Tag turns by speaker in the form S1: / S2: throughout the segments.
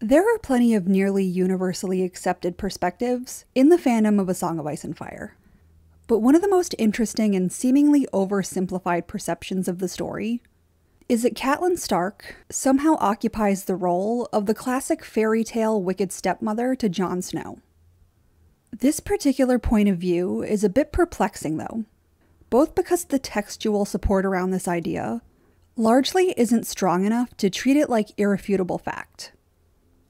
S1: There are plenty of nearly universally accepted perspectives in the fandom of A Song of Ice and Fire. But one of the most interesting and seemingly oversimplified perceptions of the story is that Catelyn Stark somehow occupies the role of the classic fairy tale wicked stepmother to Jon Snow. This particular point of view is a bit perplexing though, both because the textual support around this idea largely isn't strong enough to treat it like irrefutable fact.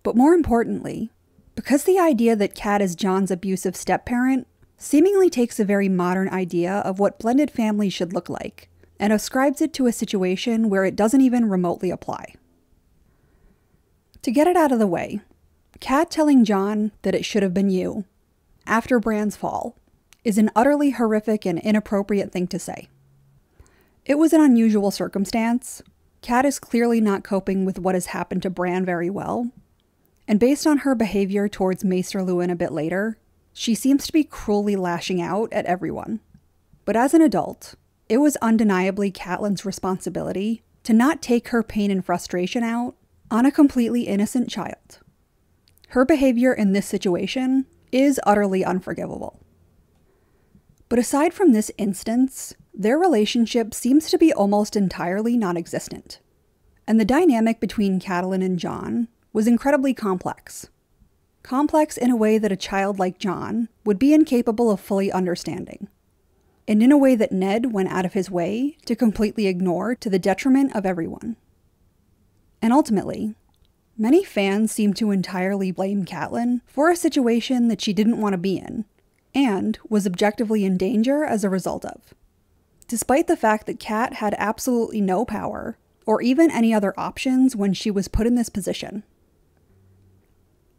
S1: But more importantly, because the idea that Cat is Jon's abusive step-parent seemingly takes a very modern idea of what blended families should look like, and ascribes it to a situation where it doesn't even remotely apply. To get it out of the way, Cat telling Jon that it should have been you, after Bran's fall, is an utterly horrific and inappropriate thing to say. It was an unusual circumstance. Cat is clearly not coping with what has happened to Bran very well, and based on her behavior towards Maester Luwin a bit later, she seems to be cruelly lashing out at everyone. But as an adult, it was undeniably Catelyn's responsibility to not take her pain and frustration out on a completely innocent child. Her behavior in this situation is utterly unforgivable. But aside from this instance, their relationship seems to be almost entirely non-existent. And the dynamic between Catelyn and Jon was incredibly complex. Complex in a way that a child like Jon would be incapable of fully understanding, and in a way that Ned went out of his way to completely ignore to the detriment of everyone. And ultimately, many fans seem to entirely blame Catelyn for a situation that she didn't want to be in, and was objectively in danger as a result of, despite the fact that Cat had absolutely no power, or even any other options when she was put in this position.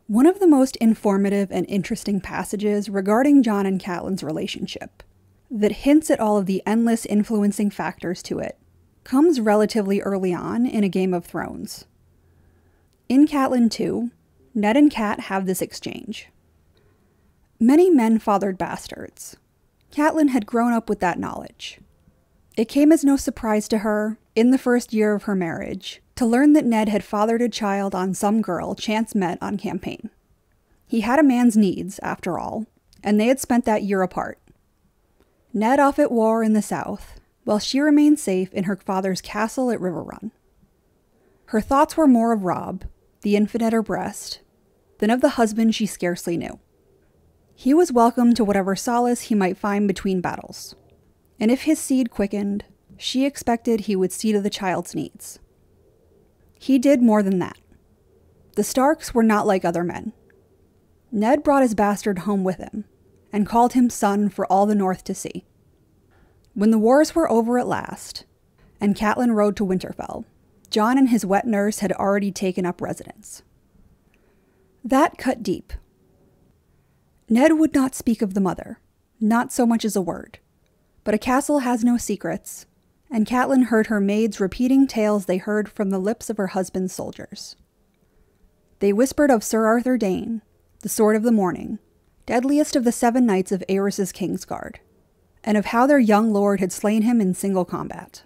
S1: One of the most informative and interesting passages regarding Jon and Catelyn's relationship, that hints at all of the endless influencing factors to it, comes relatively early on in A Game of Thrones. In Catelyn 2, Ned and Cat have this exchange. Many men fathered bastards. Catelyn had grown up with that knowledge. It came as no surprise to her, in the first year of her marriage, to learn that Ned had fathered a child on some girl chance met on campaign. He had a man's needs, after all, and they had spent that year apart. Ned off at war in the south, while she remained safe in her father's castle at Riverrun. Her thoughts were more of Robb, the infant at her breast, than of the husband she scarcely knew. He was welcome to whatever solace he might find between battles, and if his seed quickened, she expected he would see to the child's needs. He did more than that. The Starks were not like other men. Ned brought his bastard home with him, and called him son for all the North to see. When the wars were over at last, and Catelyn rode to Winterfell, Jon and his wet nurse had already taken up residence. That cut deep. Ned would not speak of the mother, not so much as a word, but a castle has no secrets, and Catelyn heard her maids repeating tales they heard from the lips of her husband's soldiers. They whispered of Sir Arthur Dayne, the Sword of the Morning, deadliest of the 7 knights of Aerys' Kingsguard, and of how their young lord had slain him in single combat.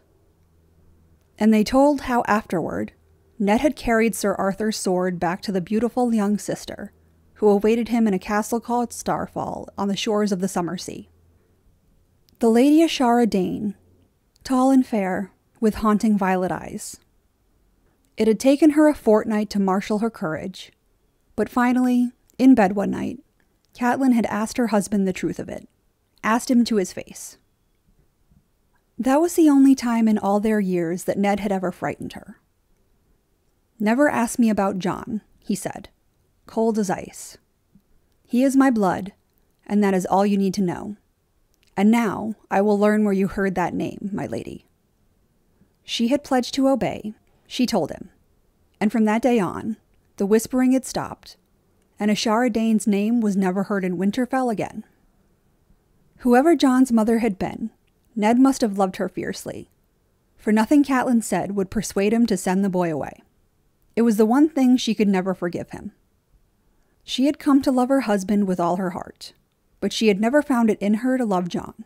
S1: And they told how afterward, Ned had carried Sir Arthur's sword back to the beautiful young sister, who awaited him in a castle called Starfall on the shores of the Summer Sea. The Lady Ashara Dayne, tall and fair, with haunting violet eyes. It had taken her a fortnight to marshal her courage, but finally, in bed one night, Catelyn had asked her husband the truth of it, asked him to his face. That was the only time in all their years that Ned had ever frightened her. "Never ask me about Jon," he said, cold as ice. "He is my blood, and that is all you need to know. And now I will learn where you heard that name, my lady." She had pledged to obey, she told him, and from that day on, the whispering had stopped, and Ashara Dayne's name was never heard in Winterfell again. Whoever Jon's mother had been, Ned must have loved her fiercely, for nothing Catelyn said would persuade him to send the boy away. It was the one thing she could never forgive him. She had come to love her husband with all her heart, but she had never found it in her to love Jon.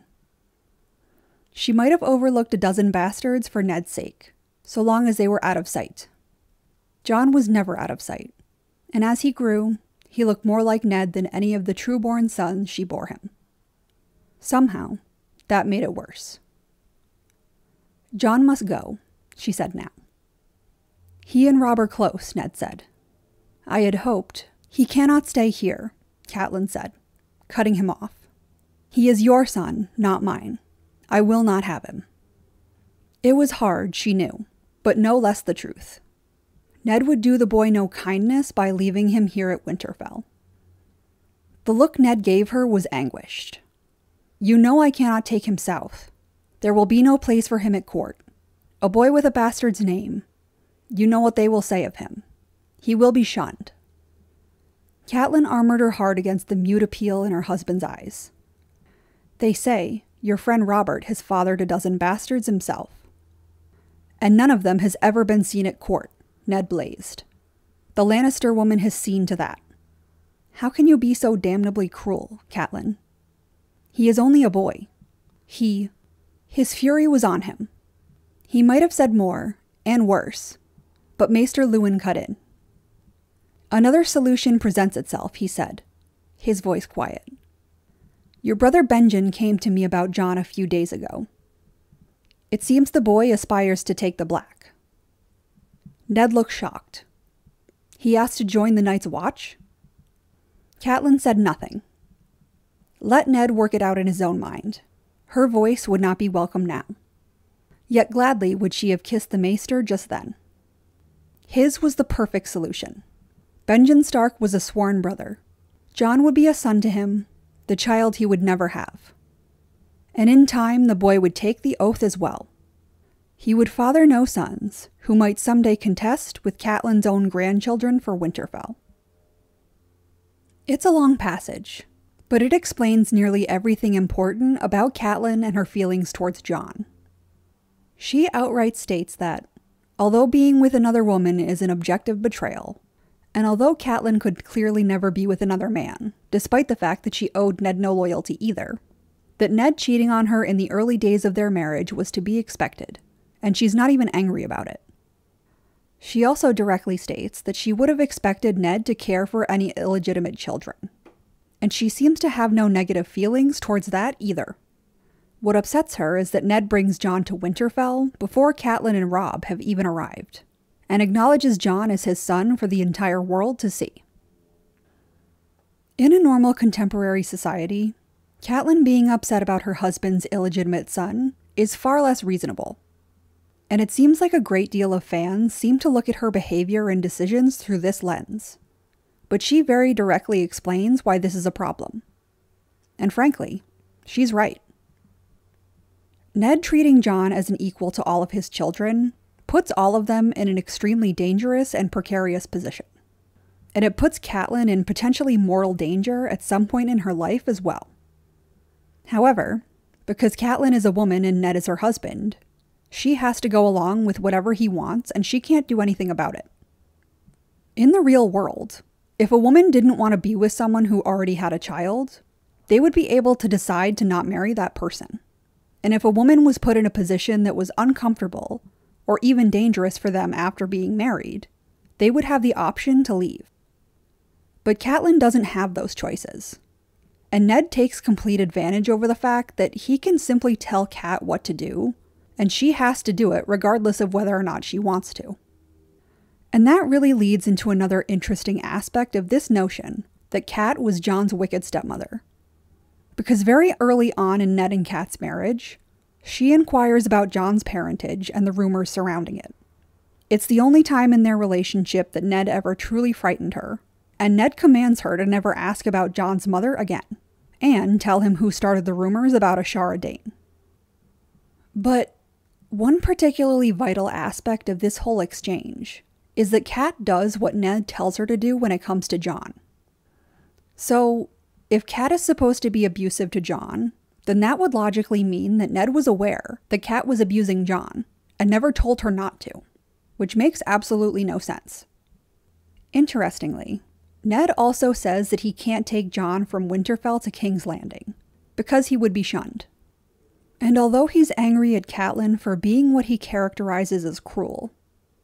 S1: She might have overlooked a dozen bastards for Ned's sake, so long as they were out of sight. Jon was never out of sight, And as he grew, he looked more like Ned than any of the true-born sons she bore him. Somehow, that made it worse. "Jon must go," she said now. "He and Rob are close," Ned said. "I had hoped—" "He cannot stay here," Catelyn said, cutting him off. "He is your son, not mine. I will not have him." It was hard, she knew, but no less the truth. Ned would do the boy no kindness by leaving him here at Winterfell. The look Ned gave her was anguished. "You know I cannot take him south. There will be no place for him at court. A boy with a bastard's name. You know what they will say of him. He will be shunned." Catelyn armored her heart against the mute appeal in her husband's eyes. "They say your friend Robert has fathered a dozen bastards himself. And none of them has ever been seen at court," Ned blazed. "The Lannister woman has seen to that. How can you be so damnably cruel, Catelyn? He is only a boy. His fury was on him. He might have said more, and worse, but Maester Luwin cut in. "Another solution presents itself," he said, his voice quiet. "Your brother Benjen came to me about Jon a few days ago. It seems the boy aspires to take the Black." Ned looked shocked. "He asked to join the Night's Watch?" Catelyn said nothing. Let Ned work it out in his own mind. Her voice would not be welcome now. Yet gladly would she have kissed the Maester just then. His was the perfect solution. Benjen Stark was a sworn brother. Jon would be a son to him, the child he would never have. And in time, the boy would take the oath as well. He would father no sons, who might someday contest with Catelyn's own grandchildren for Winterfell. It's a long passage, but it explains nearly everything important about Catelyn and her feelings towards Jon. She outright states that, although being with another woman is an objective betrayal, and although Catelyn could clearly never be with another man, despite the fact that she owed Ned no loyalty either, that Ned cheating on her in the early days of their marriage was to be expected, and she's not even angry about it. She also directly states that she would have expected Ned to care for any illegitimate children, and she seems to have no negative feelings towards that either. What upsets her is that Ned brings Jon to Winterfell before Catelyn and Robb have even arrived, and acknowledges Jon as his son for the entire world to see. In a normal contemporary society, Catelyn being upset about her husband's illegitimate son is far less reasonable, and it seems like a great deal of fans seem to look at her behavior and decisions through this lens. But she very directly explains why this is a problem. And frankly, she's right. Ned treating Jon as an equal to all of his children puts all of them in an extremely dangerous and precarious position. And it puts Catelyn in potentially mortal danger at some point in her life as well. However, because Catelyn is a woman and Ned is her husband, she has to go along with whatever he wants and she can't do anything about it. In the real world, if a woman didn't want to be with someone who already had a child, they would be able to decide to not marry that person. And if a woman was put in a position that was uncomfortable or even dangerous for them after being married, they would have the option to leave. But Catelyn doesn't have those choices. And Ned takes complete advantage over the fact that he can simply tell Cat what to do, and she has to do it regardless of whether or not she wants to. And that really leads into another interesting aspect of this notion that Cat was Jon's wicked stepmother. Because very early on in Ned and Cat's marriage, she inquires about Jon's parentage and the rumors surrounding it. It's the only time in their relationship that Ned ever truly frightened her, and Ned commands her to never ask about Jon's mother again, and tell him who started the rumors about Ashara Dane. But one particularly vital aspect of this whole exchange is that Cat does what Ned tells her to do when it comes to Jon. So, if Cat is supposed to be abusive to Jon, then that would logically mean that Ned was aware that Cat was abusing Jon and never told her not to, which makes absolutely no sense. Interestingly, Ned also says that he can't take Jon from Winterfell to King's Landing, because he would be shunned. And although he's angry at Catelyn for being what he characterizes as cruel,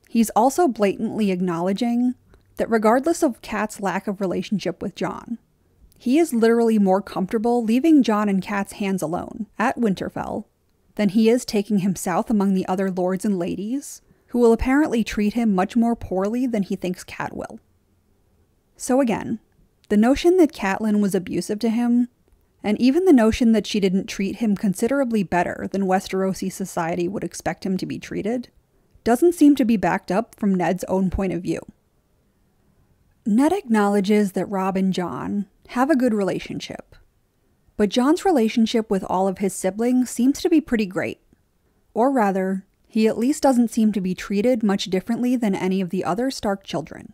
S1: he's also blatantly acknowledging that regardless of Cat's lack of relationship with Jon, he is literally more comfortable leaving Jon in Cat's hands alone at Winterfell than he is taking him south among the other lords and ladies, who will apparently treat him much more poorly than he thinks Cat will. So again, the notion that Catelyn was abusive to him, and even the notion that she didn't treat him considerably better than Westerosi society would expect him to be treated, doesn't seem to be backed up from Ned's own point of view. Ned acknowledges that Robb and Jon have a good relationship, but Jon's relationship with all of his siblings seems to be pretty great. Or rather, he at least doesn't seem to be treated much differently than any of the other Stark children.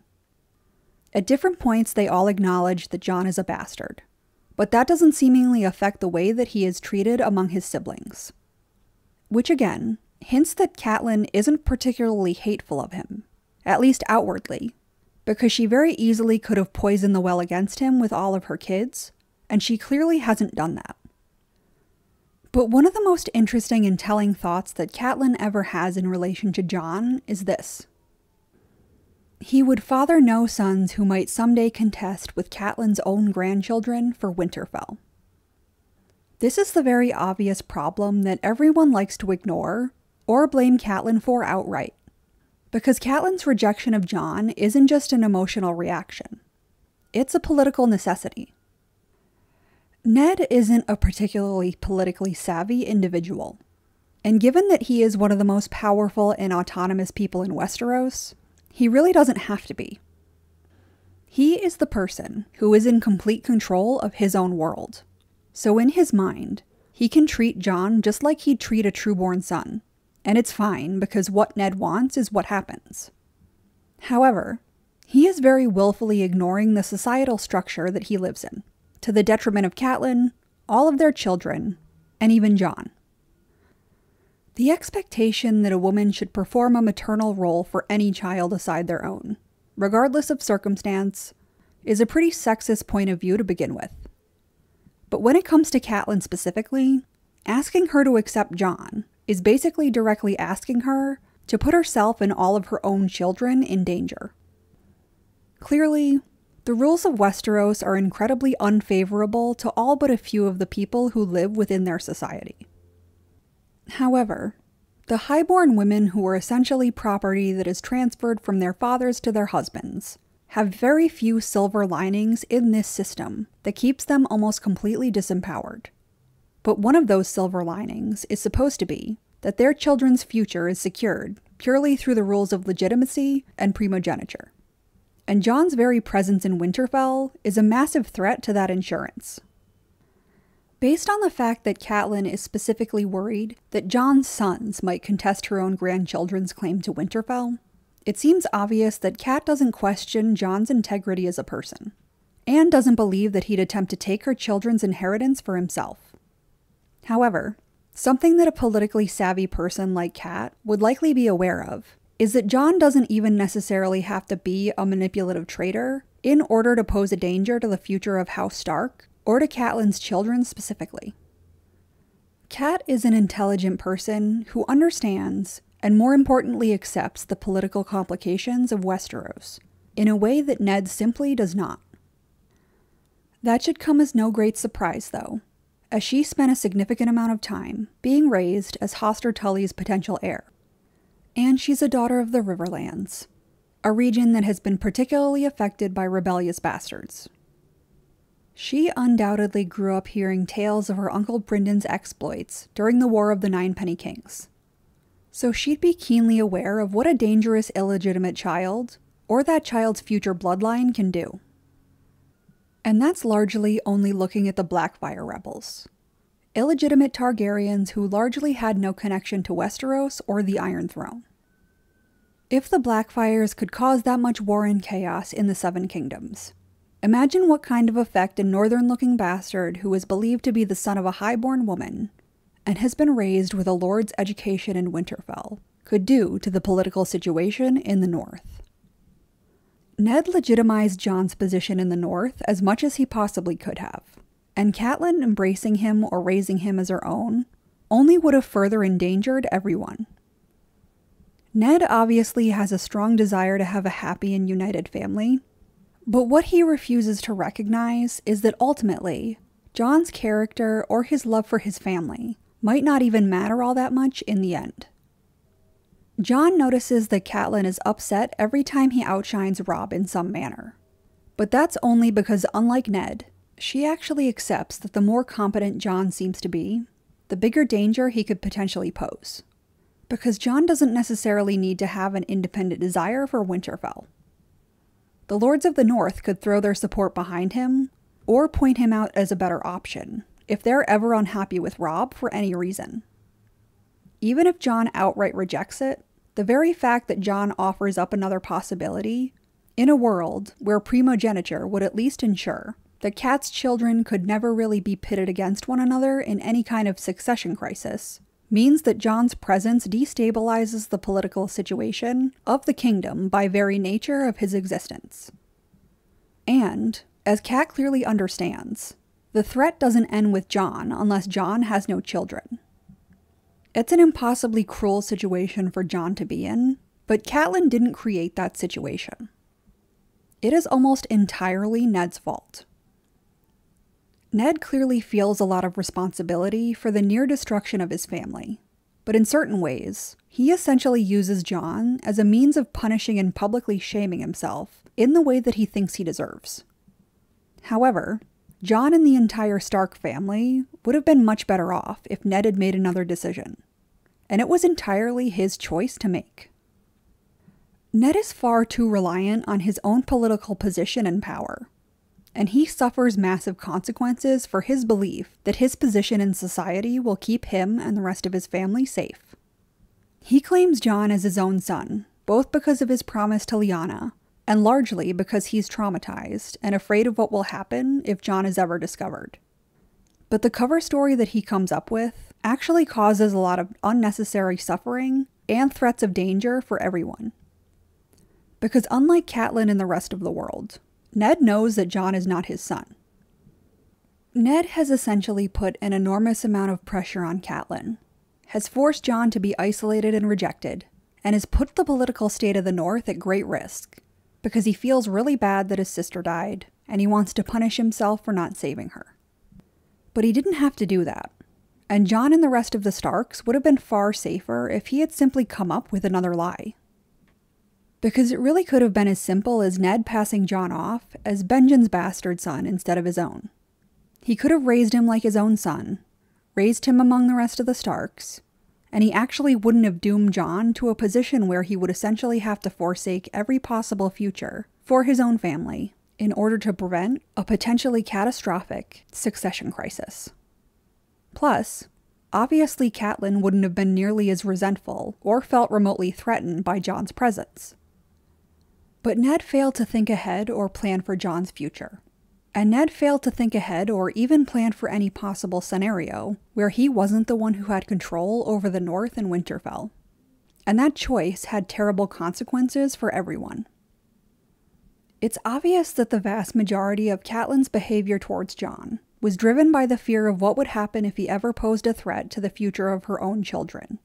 S1: At different points, they all acknowledge that Jon is a bastard, but that doesn't seemingly affect the way that he is treated among his siblings. Which again, hints that Catelyn isn't particularly hateful of him, at least outwardly, because she very easily could have poisoned the well against him with all of her kids, and she clearly hasn't done that. But one of the most interesting and telling thoughts that Catelyn ever has in relation to Jon is this. He would father no sons who might someday contest with Catelyn's own grandchildren for Winterfell. This is the very obvious problem that everyone likes to ignore or blame Catelyn for outright. Because Catelyn's rejection of Jon isn't just an emotional reaction. It's a political necessity. Ned isn't a particularly politically savvy individual, and given that he is one of the most powerful and autonomous people in Westeros, he really doesn't have to be. He is the person who is in complete control of his own world, so in his mind, he can treat Jon just like he'd treat a trueborn son. And it's fine, because what Ned wants is what happens. However, he is very willfully ignoring the societal structure that he lives in, to the detriment of Catelyn, all of their children, and even Jon. The expectation that a woman should perform a maternal role for any child aside their own, regardless of circumstance, is a pretty sexist point of view to begin with. But when it comes to Catelyn specifically, asking her to accept Jon is basically directly asking her to put herself and all of her own children in danger. Clearly, the rules of Westeros are incredibly unfavorable to all but a few of the people who live within their society. However, the highborn women who are essentially property that is transferred from their fathers to their husbands have very few silver linings in this system that keeps them almost completely disempowered. But one of those silver linings is supposed to be that their children's future is secured purely through the rules of legitimacy and primogeniture. And Jon's very presence in Winterfell is a massive threat to that insurance. Based on the fact that Catelyn is specifically worried that Jon's sons might contest her own grandchildren's claim to Winterfell, it seems obvious that Cat doesn't question Jon's integrity as a person, and doesn't believe that he'd attempt to take her children's inheritance for himself. However, something that a politically savvy person like Cat would likely be aware of is that Jon doesn't even necessarily have to be a manipulative traitor in order to pose a danger to the future of House Stark or to Catelyn's children specifically. Cat is an intelligent person who understands and more importantly accepts the political complications of Westeros in a way that Ned simply does not. That should come as no great surprise though, as she spent a significant amount of time being raised as Hoster Tully's potential heir. And she's a daughter of the Riverlands, a region that has been particularly affected by rebellious bastards. She undoubtedly grew up hearing tales of her Uncle Bryndon's exploits during the War of the Ninepenny Kings, so she'd be keenly aware of what a dangerous illegitimate child, or that child's future bloodline, can do. And that's largely only looking at the Blackfyre rebels, illegitimate Targaryens who largely had no connection to Westeros or the Iron Throne. If the Blackfyres could cause that much war and chaos in the Seven Kingdoms, imagine what kind of effect a northern-looking bastard who is believed to be the son of a highborn woman and has been raised with a lord's education in Winterfell could do to the political situation in the north. Ned legitimized Jon's position in the north as much as he possibly could have, and Catelyn embracing him or raising him as her own only would have further endangered everyone. Ned obviously has a strong desire to have a happy and united family, but what he refuses to recognize is that ultimately, Jon's character or his love for his family might not even matter all that much in the end. Jon notices that Catelyn is upset every time he outshines Robb in some manner. But that's only because, unlike Ned, she actually accepts that the more competent Jon seems to be, the bigger danger he could potentially pose. Because Jon doesn't necessarily need to have an independent desire for Winterfell. The Lords of the North could throw their support behind him, or point him out as a better option, if they're ever unhappy with Robb for any reason. Even if Jon outright rejects it, the very fact that Jon offers up another possibility, in a world where primogeniture would at least ensure that Cat's children could never really be pitted against one another in any kind of succession crisis, means that Jon's presence destabilizes the political situation of the kingdom by very nature of his existence. And, as Cat clearly understands, the threat doesn't end with Jon unless Jon has no children. It's an impossibly cruel situation for Jon to be in, but Catelyn didn't create that situation. It is almost entirely Ned's fault. Ned clearly feels a lot of responsibility for the near destruction of his family, but in certain ways, he essentially uses Jon as a means of punishing and publicly shaming himself in the way that he thinks he deserves. However, Jon and the entire Stark family would have been much better off if Ned had made another decision, and it was entirely his choice to make. Ned is far too reliant on his own political position and power, and he suffers massive consequences for his belief that his position in society will keep him and the rest of his family safe. He claims Jon as his own son, both because of his promise to Lyanna, and largely because he's traumatized and afraid of what will happen if Jon is ever discovered. But the cover story that he comes up with actually causes a lot of unnecessary suffering and threats of danger for everyone. Because unlike Catelyn and the rest of the world, Ned knows that Jon is not his son. Ned has essentially put an enormous amount of pressure on Catelyn, has forced Jon to be isolated and rejected, and has put the political state of the North at great risk, because he feels really bad that his sister died, and he wants to punish himself for not saving her. But he didn't have to do that, and Jon and the rest of the Starks would have been far safer if he had simply come up with another lie. Because it really could have been as simple as Ned passing Jon off as Benjen's bastard son instead of his own. He could have raised him like his own son, raised him among the rest of the Starks, and he actually wouldn't have doomed Jon to a position where he would essentially have to forsake every possible future for his own family in order to prevent a potentially catastrophic succession crisis. Plus, obviously Catelyn wouldn't have been nearly as resentful or felt remotely threatened by Jon's presence. But Ned failed to think ahead or plan for Jon's future. And Ned failed to think ahead or even plan for any possible scenario where he wasn't the one who had control over the North and Winterfell. And that choice had terrible consequences for everyone. It's obvious that the vast majority of Catelyn's behavior towards Jon was driven by the fear of what would happen if he ever posed a threat to the future of her own children.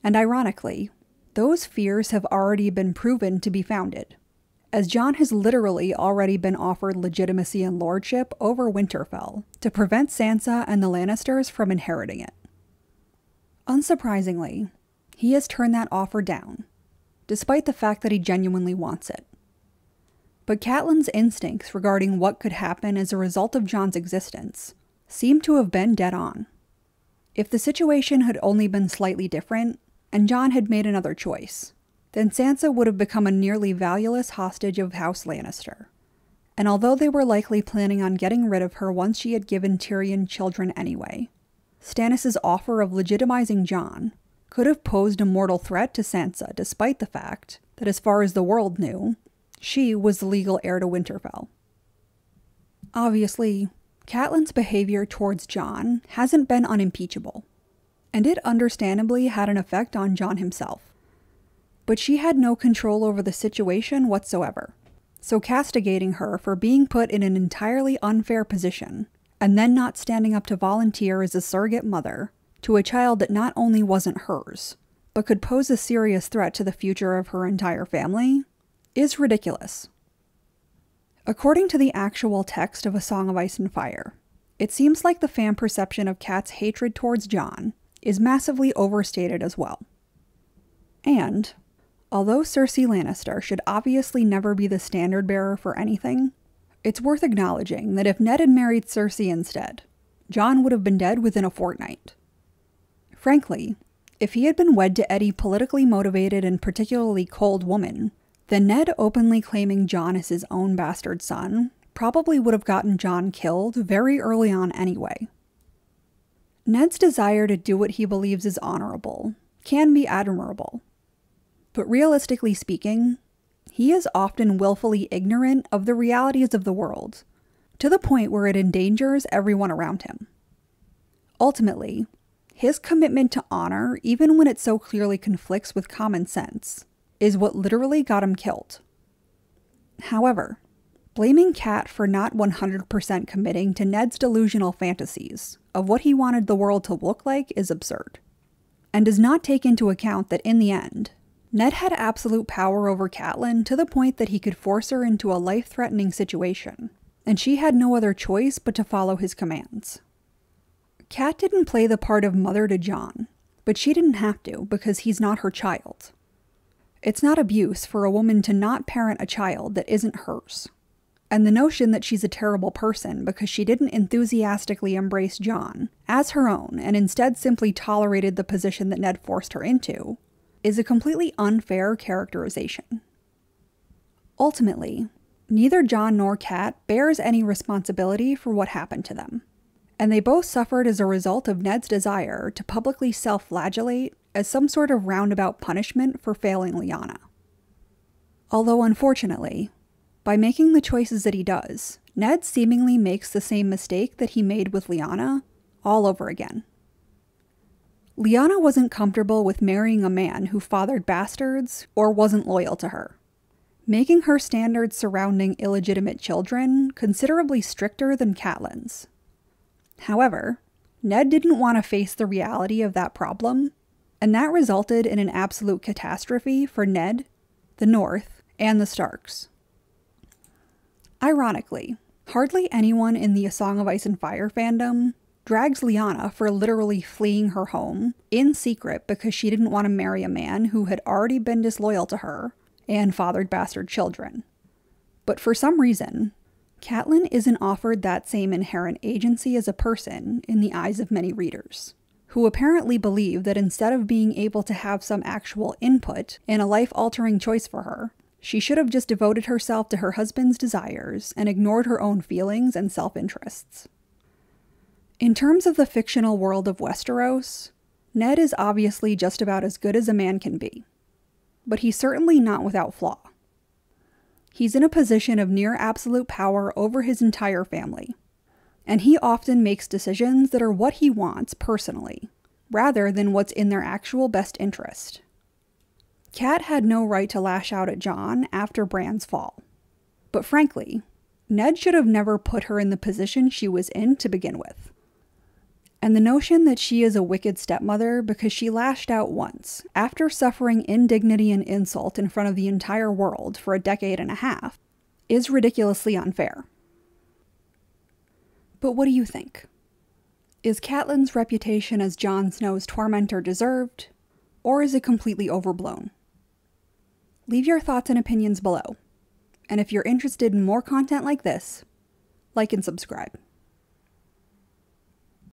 S1: And ironically, those fears have already been proven to be founded, as Jon has literally already been offered legitimacy and lordship over Winterfell to prevent Sansa and the Lannisters from inheriting it. Unsurprisingly, he has turned that offer down, despite the fact that he genuinely wants it. But Catelyn's instincts regarding what could happen as a result of Jon's existence seem to have been dead on. If the situation had only been slightly different, and Jon had made another choice, then Sansa would have become a nearly valueless hostage of House Lannister. And although they were likely planning on getting rid of her once she had given Tyrion children anyway, Stannis' offer of legitimizing Jon could have posed a mortal threat to Sansa despite the fact that as far as the world knew, she was the legal heir to Winterfell. Obviously, Catelyn's behavior towards Jon hasn't been unimpeachable, and it understandably had an effect on Jon himself. But she had no control over the situation whatsoever, so castigating her for being put in an entirely unfair position, and then not standing up to volunteer as a surrogate mother to a child that not only wasn't hers, but could pose a serious threat to the future of her entire family, is ridiculous. According to the actual text of A Song of Ice and Fire, it seems like the fan perception of Cat's hatred towards Jon is massively overstated as well. And, although Cersei Lannister should obviously never be the standard bearer for anything, it's worth acknowledging that if Ned had married Cersei instead, Jon would have been dead within a fortnight. Frankly, if he had been wed to any politically motivated and particularly cold woman, then Ned openly claiming Jon as his own bastard son probably would have gotten Jon killed very early on anyway. Ned's desire to do what he believes is honorable can be admirable, but realistically speaking, he is often willfully ignorant of the realities of the world, to the point where it endangers everyone around him. Ultimately, his commitment to honor, even when it so clearly conflicts with common sense, is what literally got him killed. However, blaming Cat for not 100% committing to Ned's delusional fantasies of what he wanted the world to look like is absurd, and does not take into account that in the end, Ned had absolute power over Catelyn to the point that he could force her into a life-threatening situation, and she had no other choice but to follow his commands. Cat didn't play the part of mother to Jon, but she didn't have to because he's not her child. It's not abuse for a woman to not parent a child that isn't hers. And the notion that she's a terrible person because she didn't enthusiastically embrace Jon as her own and instead simply tolerated the position that Ned forced her into is a completely unfair characterization. Ultimately, neither Jon nor Cat bears any responsibility for what happened to them, and they both suffered as a result of Ned's desire to publicly self-flagellate as some sort of roundabout punishment for failing Lyanna. Although unfortunately, by making the choices that he does, Ned seemingly makes the same mistake that he made with Lyanna all over again. Lyanna wasn't comfortable with marrying a man who fathered bastards or wasn't loyal to her, making her standards surrounding illegitimate children considerably stricter than Catelyn's. However, Ned didn't want to face the reality of that problem, and that resulted in an absolute catastrophe for Ned, the North, and the Starks. Ironically, hardly anyone in the A Song of Ice and Fire fandom drags Lyanna for literally fleeing her home in secret because she didn't want to marry a man who had already been disloyal to her and fathered bastard children. But for some reason, Catelyn isn't offered that same inherent agency as a person in the eyes of many readers, who apparently believe that instead of being able to have some actual input in a life-altering choice for her, she should have just devoted herself to her husband's desires and ignored her own feelings and self-interests. In terms of the fictional world of Westeros, Ned is obviously just about as good as a man can be, but he's certainly not without flaw. He's in a position of near absolute power over his entire family, and he often makes decisions that are what he wants personally, rather than what's in their actual best interest. Cat had no right to lash out at Jon after Bran's fall, but frankly, Ned should have never put her in the position she was in to begin with. And the notion that she is a wicked stepmother because she lashed out once, after suffering indignity and insult in front of the entire world for a decade and a half, is ridiculously unfair. But what do you think? Is Catelyn's reputation as Jon Snow's tormentor deserved, or is it completely overblown? Leave your thoughts and opinions below, and if you're interested in more content like this, like and subscribe.